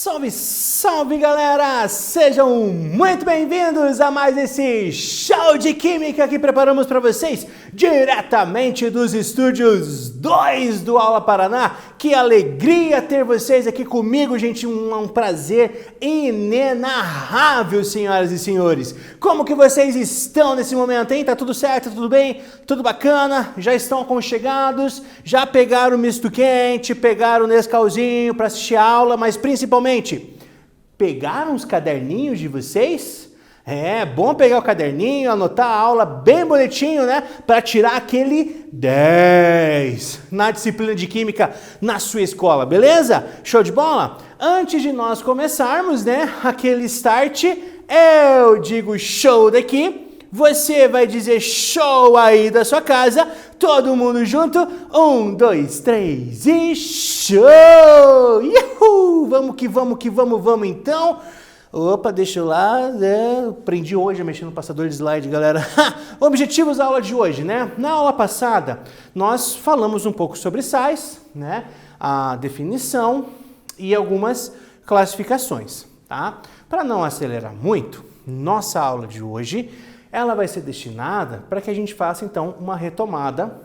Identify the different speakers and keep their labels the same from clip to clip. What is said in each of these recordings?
Speaker 1: Salve, salve galera! Sejam muito bem-vindos a mais esse show de química que preparamos para vocês diretamente dos estúdios 2 do Aula Paraná. Que alegria ter vocês aqui comigo, gente, um prazer inenarrável, senhoras e senhores. Como que vocês estão nesse momento, hein? Tá tudo certo, tudo bem? Tudo bacana? Já estão aconchegados? Já pegaram o misto quente, pegaram o Nescauzinho para assistir a aula, mas principalmente, pegaram os caderninhos de vocês? É bom pegar o caderninho, anotar a aula bem bonitinho, né? Para tirar aquele 10 na disciplina de química na sua escola, beleza? Show de bola? Antes de nós começarmos, né, aquele start, eu digo show daqui. Você vai dizer show aí da sua casa, todo mundo junto, 1, 2, 3 e show! Uhul! Vamos que vamos então. Opa, deixa eu lá, aprendi hoje a mexer no passador de slide, galera. Objetivos da aula de hoje, né? Na aula passada, nós falamos um pouco sobre sais, né? A definição e algumas classificações, tá? Para não acelerar muito, nossa aula de hoje ela vai ser destinada para que a gente faça, então, uma retomada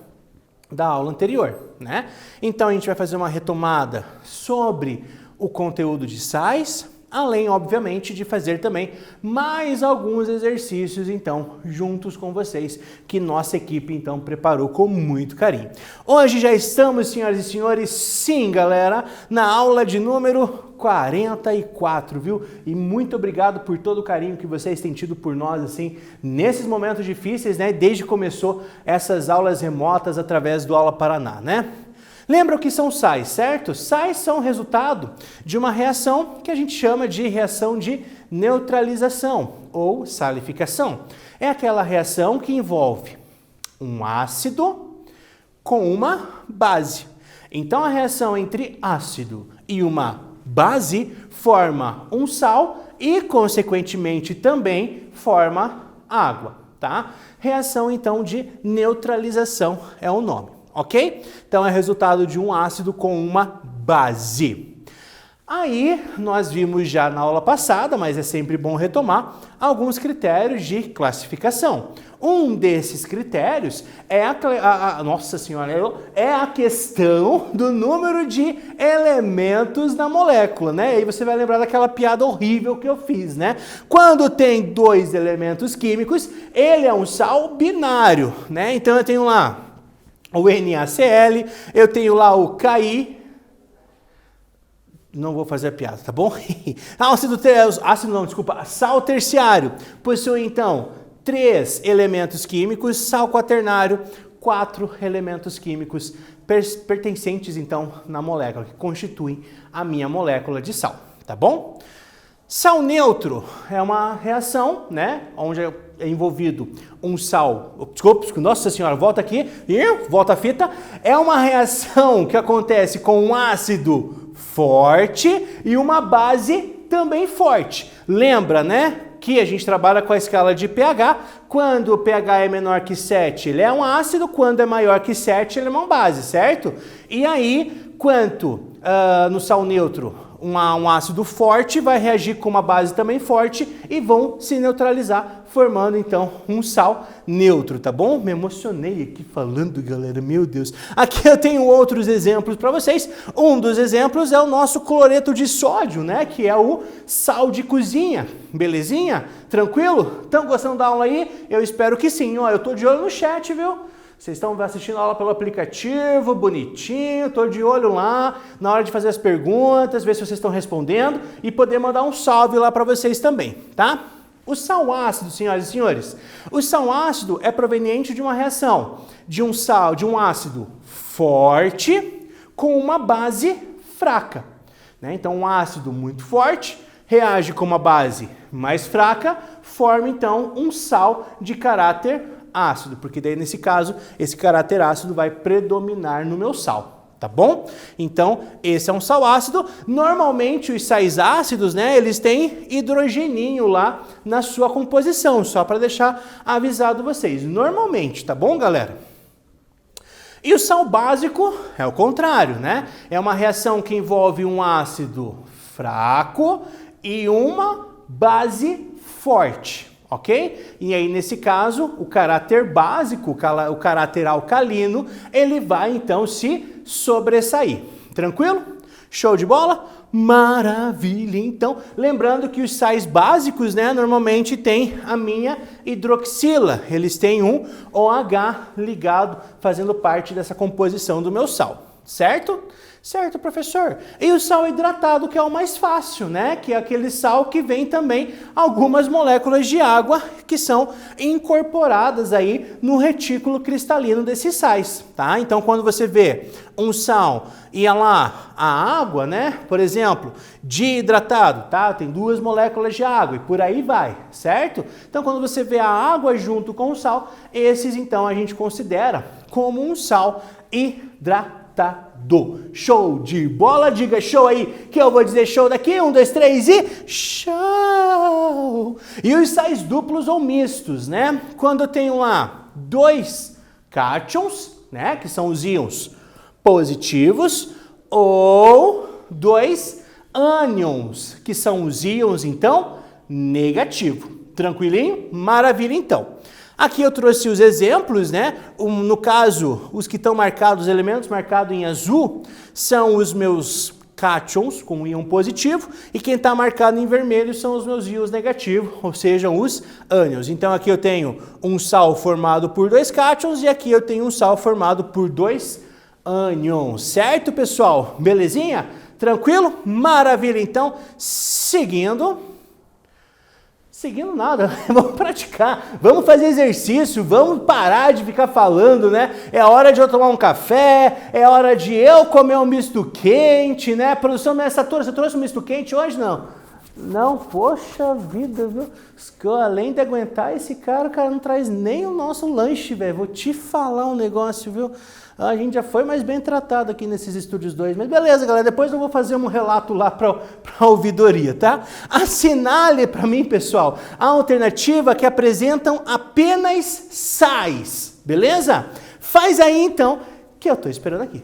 Speaker 1: da aula anterior, né? Então, a gente vai fazer uma retomada sobre o conteúdo de sais, além, obviamente, de fazer também mais alguns exercícios, então, juntos com vocês, que nossa equipe, então, preparou com muito carinho. Hoje já estamos, senhoras e senhores, sim, galera, na aula de número 44, viu? E muito obrigado por todo o carinho que vocês têm tido por nós, assim, nesses momentos difíceis, né? Desde que começou essas aulas remotas através do Aula Paraná, né? Lembra o que são sais, certo? Sais são resultado de uma reação que a gente chama de reação de neutralização ou salificação. É aquela reação que envolve um ácido com uma base. Então, a reação entre ácido e uma base forma um sal e, consequentemente, também forma água, tá? Reação, então, de neutralização é o nome. Ok? Então é resultado de um ácido com uma base. Aí nós vimos já na aula passada, mas é sempre bom retomar, alguns critérios de classificação. Um desses critérios é é a questão do número de elementos na molécula, né? E aí você vai lembrar daquela piada horrível que eu fiz, né? Quando tem dois elementos químicos, ele é um sal binário, né? Então eu tenho lá o NaCl, eu tenho lá o Ki, não vou fazer a piada, tá bom? Sal terciário possui então 3 elementos químicos, sal quaternário, 4 elementos químicos pertencentes então na molécula, que constituem a minha molécula de sal, tá bom? Sal neutro é uma reação, né, onde é envolvido um sal, nossa senhora, volta aqui, volta a fita, é uma reação que acontece com um ácido forte e uma base também forte. Lembra, né, que a gente trabalha com a escala de pH, quando o pH é menor que 7, ele é um ácido, quando é maior que 7, ele é uma base, certo? E aí, no sal neutro, um ácido forte vai reagir com uma base também forte e vão se neutralizar, formando então um sal neutro, tá bom? Me emocionei aqui falando, galera, meu Deus. Aqui eu tenho outros exemplos para vocês. Um dos exemplos é o nosso cloreto de sódio, né? Que é o sal de cozinha. Belezinha? Tranquilo? Estão gostando da aula aí? Eu espero que sim. Ó, eu tô de olho no chat, viu? Vocês estão assistindo a aula pelo aplicativo, bonitinho, estou de olho lá, na hora de fazer as perguntas, ver se vocês estão respondendo e poder mandar um salve lá para vocês também, tá? O sal ácido, senhoras e senhores, o sal ácido é proveniente de uma reação de um ácido forte com uma base fraca, né? Então, um ácido muito forte reage com uma base mais fraca, forma então um sal de caráter ácido, porque daí nesse caso, esse caráter ácido vai predominar no meu sal, tá bom? Então, esse é um sal ácido. Normalmente, os sais ácidos, né, eles têm hidrogeninho lá na sua composição, só para deixar avisado vocês. Normalmente, tá bom, galera? E o sal básico é o contrário, né? É uma reação que envolve um ácido fraco e uma base forte, ok? E aí, nesse caso, o caráter básico, o caráter alcalino, ele vai então se sobressair. Tranquilo? Show de bola? Maravilha! Então, lembrando que os sais básicos, né, normalmente tem a minha hidroxila. Eles têm um OH ligado, fazendo parte dessa composição do meu sal, certo? Certo, professor. E o sal hidratado, que é o mais fácil, né? Que é aquele sal que vem também algumas moléculas de água que são incorporadas aí no retículo cristalino desses sais, tá? Então, quando você vê um sal e lá a água, né? Por exemplo, dihidratado, tá? Tem 2 moléculas de água e por aí vai, certo? Então, quando você vê a água junto com o sal, esses então a gente considera como um sal hidratado. Show de bola, diga show aí, que eu vou dizer show daqui, 1, 2, 3 e show! E os sais duplos ou mistos, né? Quando eu tenho lá 2 cátions, né, que são os íons positivos, ou 2 ânions, que são os íons, então, negativo. Tranquilinho? Maravilha, então. Aqui eu trouxe os exemplos, né? No caso, os que estão marcados, os elementos marcados em azul, são os meus cátions com íon positivo, e quem está marcado em vermelho são os meus íons negativos, ou seja, os ânions. Então aqui eu tenho um sal formado por 2 cátions e aqui eu tenho um sal formado por 2 ânions. Certo, pessoal? Belezinha? Tranquilo? Maravilha, então. Seguindo nada, vamos praticar, vamos fazer exercício, vamos parar de ficar falando, né? É hora de eu tomar um café, é hora de eu comer um misto quente, né? Produção dessa turma, você trouxe um misto quente hoje? Não, poxa vida, viu? Além de aguentar esse cara, o cara não traz nem o nosso lanche, velho. Vou te falar um negócio, viu? A gente já foi mais bem tratado aqui nesses estúdios 2, mas beleza, galera, depois eu vou fazer um relato lá para a ouvidoria, tá? Assinale para mim, pessoal, a alternativa que apresentam apenas sais, beleza? Faz aí, então, que eu tô esperando aqui.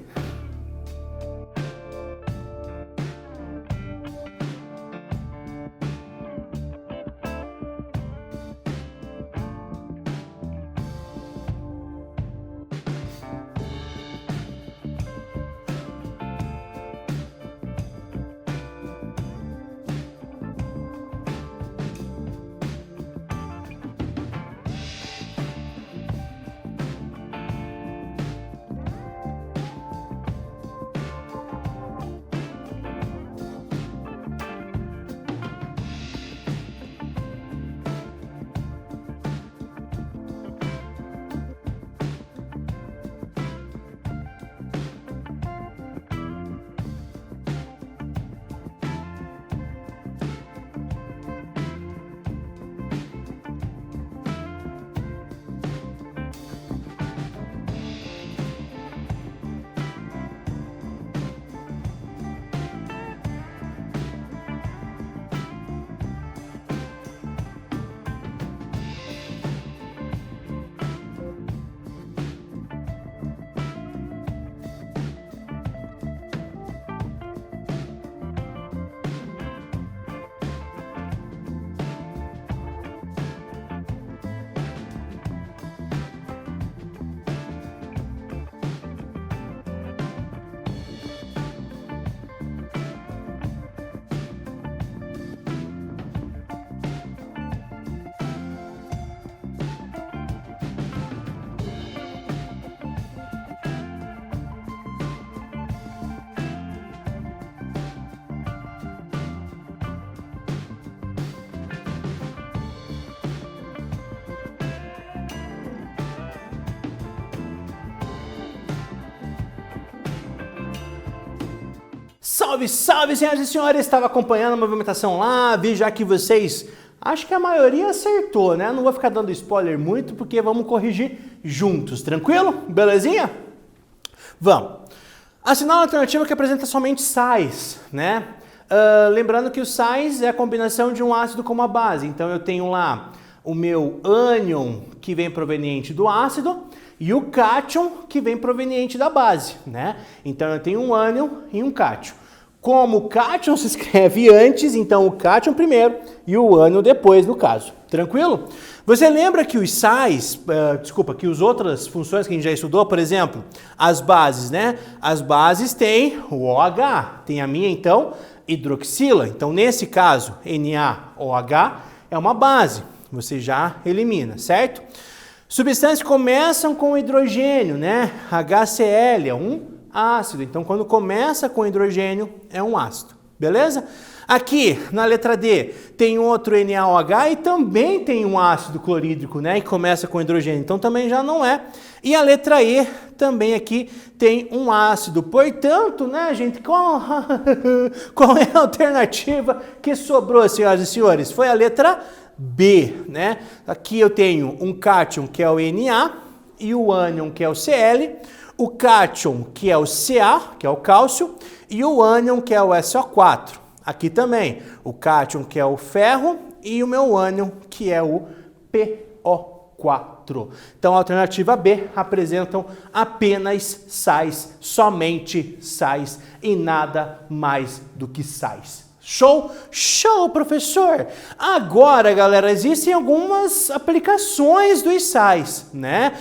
Speaker 1: Salve, salve, senhoras e senhores! Estava acompanhando a movimentação lá, vi já que vocês, acho que a maioria acertou, né? Não vou ficar dando spoiler muito, porque vamos corrigir juntos, tranquilo? Belezinha? Vamos. Assinar uma alternativa que apresenta somente sais, né? Lembrando que os sais é a combinação de um ácido com uma base, então eu tenho lá o meu ânion que vem proveniente do ácido e o cátion que vem proveniente da base, né? Então eu tenho um ânion e um cátion. Como o cátion se escreve antes, então o cátion primeiro e o ânion depois, no caso. Tranquilo? Você lembra que os sais, que as outras funções que a gente já estudou, por exemplo, as bases, né? As bases têm o OH, tem a minha, então, hidroxila. Então, nesse caso, NaOH é uma base, você já elimina, certo? Substâncias começam com hidrogênio, né? HCl é um ácido, então quando começa com hidrogênio é um ácido, beleza? Aqui na letra D tem outro NaOH e também tem um ácido clorídrico, né? E começa com hidrogênio, então também já não é. E a letra E também aqui tem um ácido, portanto, né, gente, qual é a alternativa que sobrou, senhoras e senhores? Foi a letra B, né? Aqui eu tenho um cátion que é o Na e o ânion que é o Cl. O cátion, que é o Ca, que é o cálcio, e o ânion, que é o SO4. Aqui também, o cátion, que é o ferro, e o meu ânion, que é o PO4. Então, a alternativa B apresentam apenas sais, somente sais, e nada mais do que sais. Show? Show, professor! Agora, galera, existem algumas aplicações dos sais, né?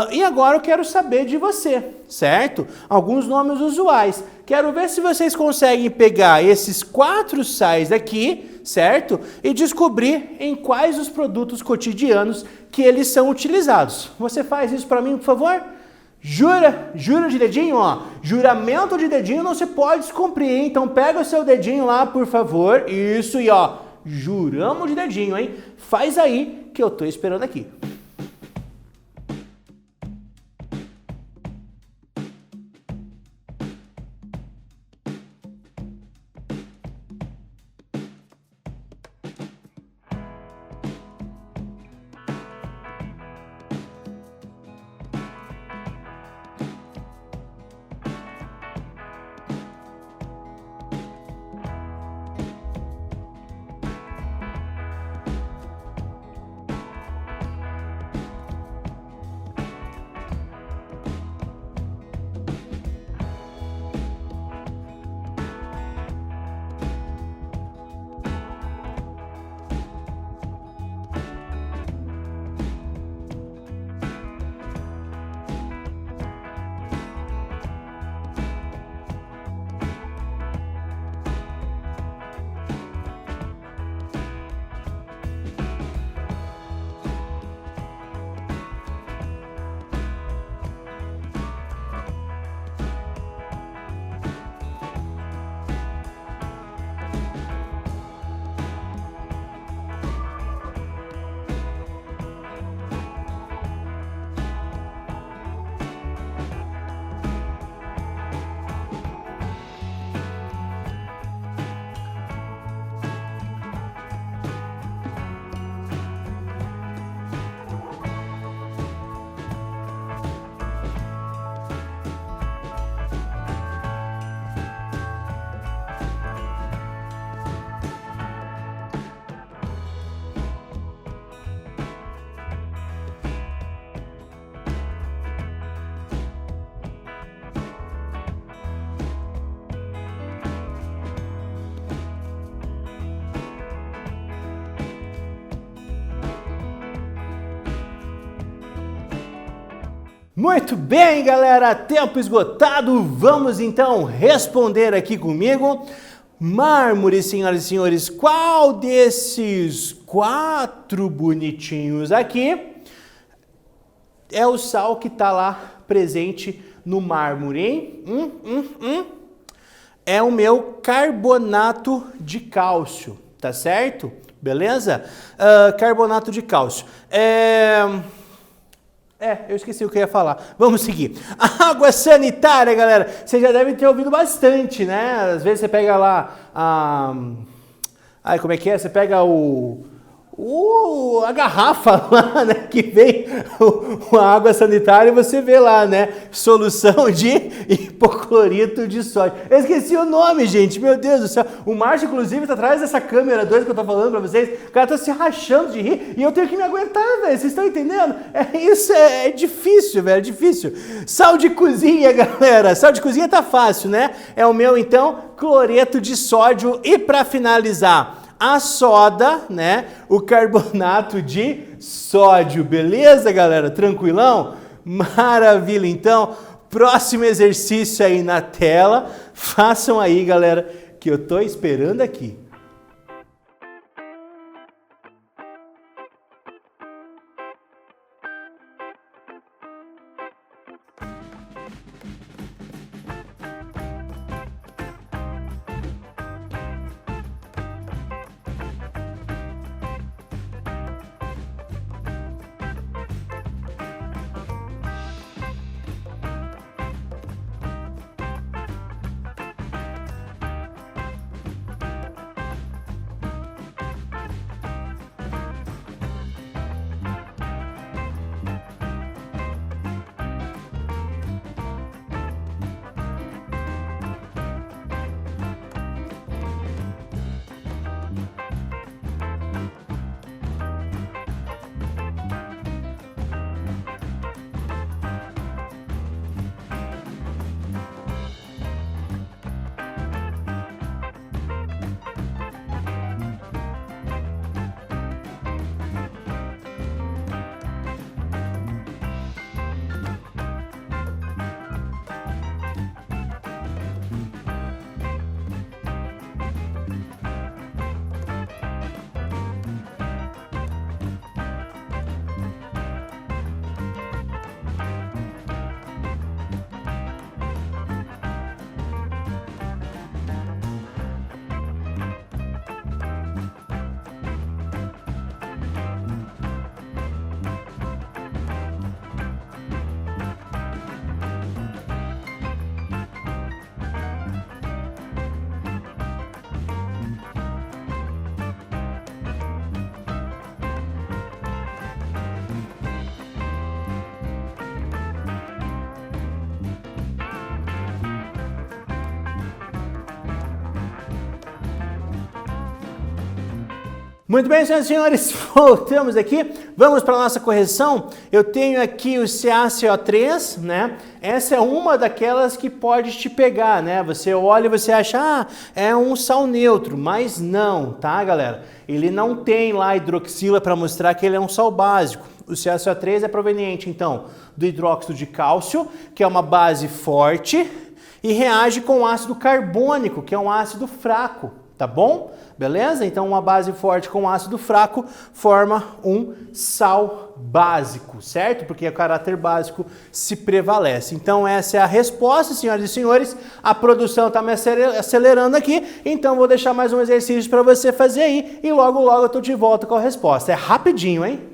Speaker 1: E agora eu quero saber de você, certo? Alguns nomes usuais. Quero ver se vocês conseguem pegar esses 4 sais aqui, certo? E descobrir em quais os produtos cotidianos que eles são utilizados. Você faz isso para mim, por favor? Jura de dedinho, ó. Juramento de dedinho não se pode descumprir, hein? Então pega o seu dedinho lá, por favor. Isso, e ó, juramos de dedinho, hein? Faz aí que eu tô esperando aqui. Muito bem, galera, tempo esgotado, vamos então responder aqui comigo. Mármore, senhoras e senhores, qual desses 4 bonitinhos aqui é o sal que está lá presente no mármore, hein? É o meu carbonato de cálcio, tá certo? Beleza? Carbonato de cálcio. Eu esqueci o que eu ia falar. Vamos seguir. A água sanitária, galera, vocês já devem ter ouvido bastante, né? Às vezes você pega lá como é que é? Você pega o a garrafa lá, né, que vem a água sanitária, e você vê lá, né, solução de hipoclorito de sódio. Eu esqueci o nome, gente, meu Deus do céu. O Márcio, inclusive, tá atrás dessa câmera 2 que eu tô falando pra vocês. O cara tá se rachando de rir e eu tenho que me aguentar, velho. Vocês estão entendendo? Isso é difícil, velho, é difícil. Sal de cozinha, galera. Sal de cozinha tá fácil, né? É o meu, então, cloreto de sódio. E pra finalizar, a soda, né? O carbonato de sódio, beleza, galera? Tranquilão? Maravilha, então. Próximo exercício aí na tela. Façam aí, galera, que eu tô esperando aqui. Muito bem, senhoras e senhores, voltamos aqui, vamos para a nossa correção. Eu tenho aqui o CaCO3, né? Essa é uma daquelas que pode te pegar, né? Você olha e você acha, é um sal neutro, mas não, tá, galera? Ele não tem lá hidroxila para mostrar que ele é um sal básico. O CaCO3 é proveniente, então, do hidróxido de cálcio, que é uma base forte, e reage com o ácido carbônico, que é um ácido fraco, tá bom? Beleza? Então uma base forte com ácido fraco forma um sal básico, certo? Porque o caráter básico se prevalece. Então essa é a resposta, senhoras e senhores. A produção está me acelerando aqui, então vou deixar mais um exercício para você fazer aí e logo logo eu tô de volta com a resposta. É rapidinho, hein?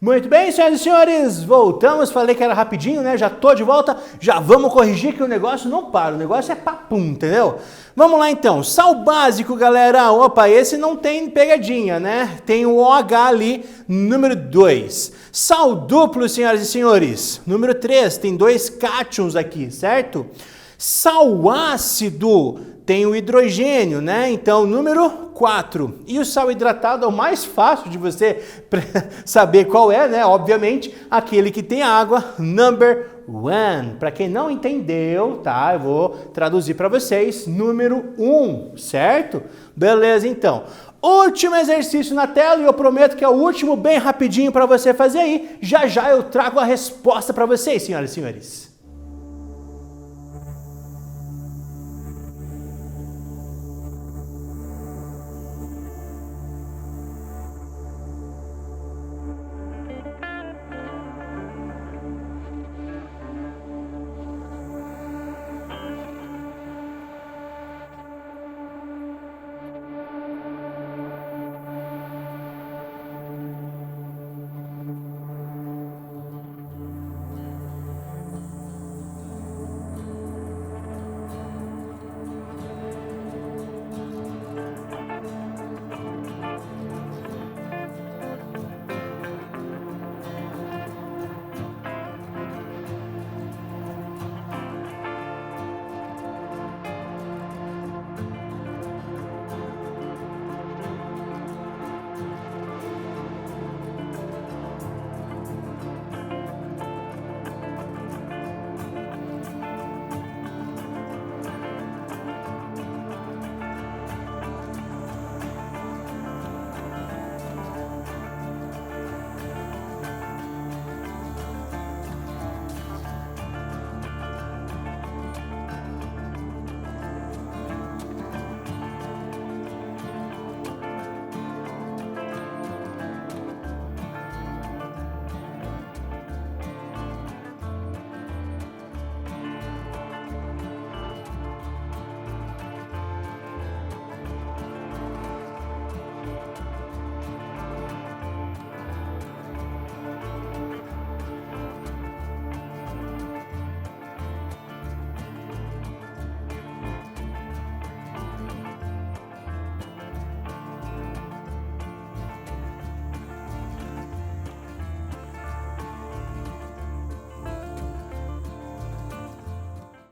Speaker 1: Muito bem, senhoras e senhores, voltamos, falei que era rapidinho, né? Já tô de volta, já vamos corrigir que o negócio não para, o negócio é papum, entendeu? Vamos lá então, sal básico, galera. Opa, esse não tem pegadinha, né? Tem o OH ali, número 2. Sal duplo, senhoras e senhores, número 3, tem 2 cátions aqui, certo? Sal ácido tem o hidrogênio, né? Então, número 4. E o sal hidratado é o mais fácil de você saber qual é, né? Obviamente, aquele que tem água, number 1. Para quem não entendeu, tá? Eu vou traduzir para vocês, número 1, certo? Beleza, então. Último exercício na tela e eu prometo que é o último bem rapidinho para você fazer aí. Já já eu trago a resposta para vocês, senhoras e senhores.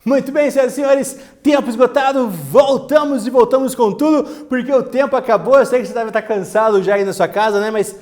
Speaker 1: Muito bem, senhoras e senhores, tempo esgotado, voltamos e voltamos com tudo, porque o tempo acabou. Eu sei que você deve estar cansado já aí na sua casa, né? Mas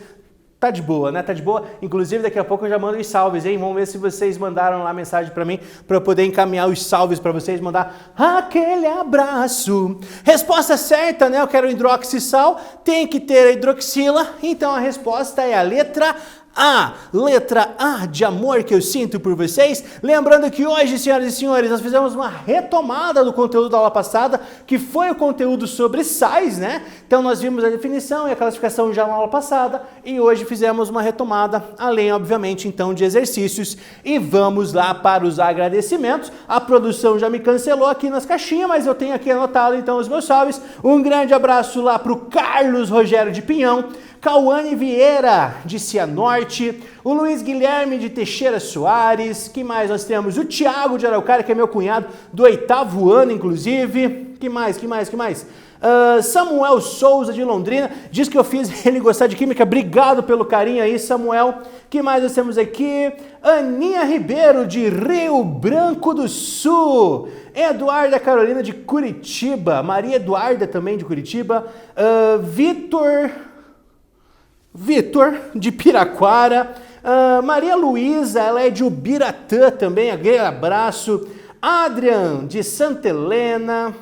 Speaker 1: tá de boa, né? Tá de boa. Inclusive, daqui a pouco eu já mando os salves, hein? Vamos ver se vocês mandaram lá mensagem pra mim, pra eu poder encaminhar os salves pra vocês, mandar aquele abraço. Resposta certa, né? Eu quero hidroxissal, tem que ter a hidroxila, então a resposta é a letra A, letra A de amor que eu sinto por vocês. Lembrando que hoje, senhoras e senhores, nós fizemos uma retomada do conteúdo da aula passada, que foi o conteúdo sobre sais, né? Então nós vimos a definição e a classificação já na aula passada e hoje fizemos uma retomada, além, obviamente, então, de exercícios. E vamos lá para os agradecimentos. A produção já me cancelou aqui nas caixinhas, mas eu tenho aqui anotado, então, os meus salves. Um grande abraço lá para o Carlos Rogério de Pinhão, Cauane Vieira, de Cianorte, o Luiz Guilherme de Teixeira Soares, que mais nós temos? O Thiago de Araucária, que é meu cunhado, do 8º ano, inclusive. Que mais? Samuel Souza, de Londrina, diz que eu fiz ele gostar de química. Obrigado pelo carinho aí, Samuel. Que mais nós temos aqui? Aninha Ribeiro, de Rio Branco do Sul. Eduarda Carolina, de Curitiba. Maria Eduarda, também de Curitiba. Vitor, de Piraquara. Maria Luísa, ela é de Ubiratã também, aquele abraço. Adrian, de Santa Helena.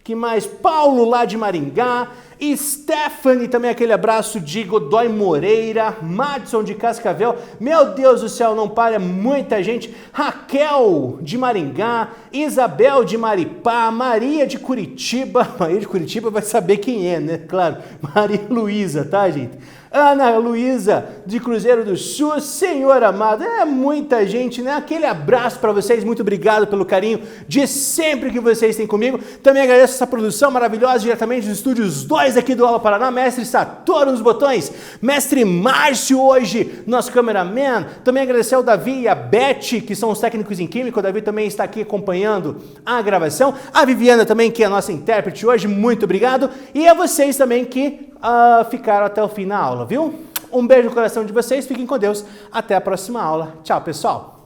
Speaker 1: Que mais? Paulo, lá de Maringá. Stephanie, também aquele abraço, de Godoy Moreira. Madison, de Cascavel. Meu Deus do céu, não para, muita gente. Raquel, de Maringá. Isabel, de Maripá. Maria, de Curitiba. Maria de Curitiba vai saber quem é, né? Claro, Maria Luísa, tá, gente? Ana Luísa, de Cruzeiro do Sul, Senhor amado, é muita gente, né? Aquele abraço para vocês, muito obrigado pelo carinho de sempre que vocês têm comigo. Também agradeço essa produção maravilhosa, diretamente dos estúdios 2 aqui do Aula Paraná, mestre Satoru nos botões, mestre Márcio hoje, nosso cameraman. Também agradecer ao Davi e a Beth, que são os técnicos em química. O Davi também está aqui acompanhando a gravação. A Viviana também, que é a nossa intérprete hoje, muito obrigado. E a vocês também que ficaram até o fim na aula, viu? Um beijo no coração de vocês, fiquem com Deus, até a próxima aula. Tchau, pessoal!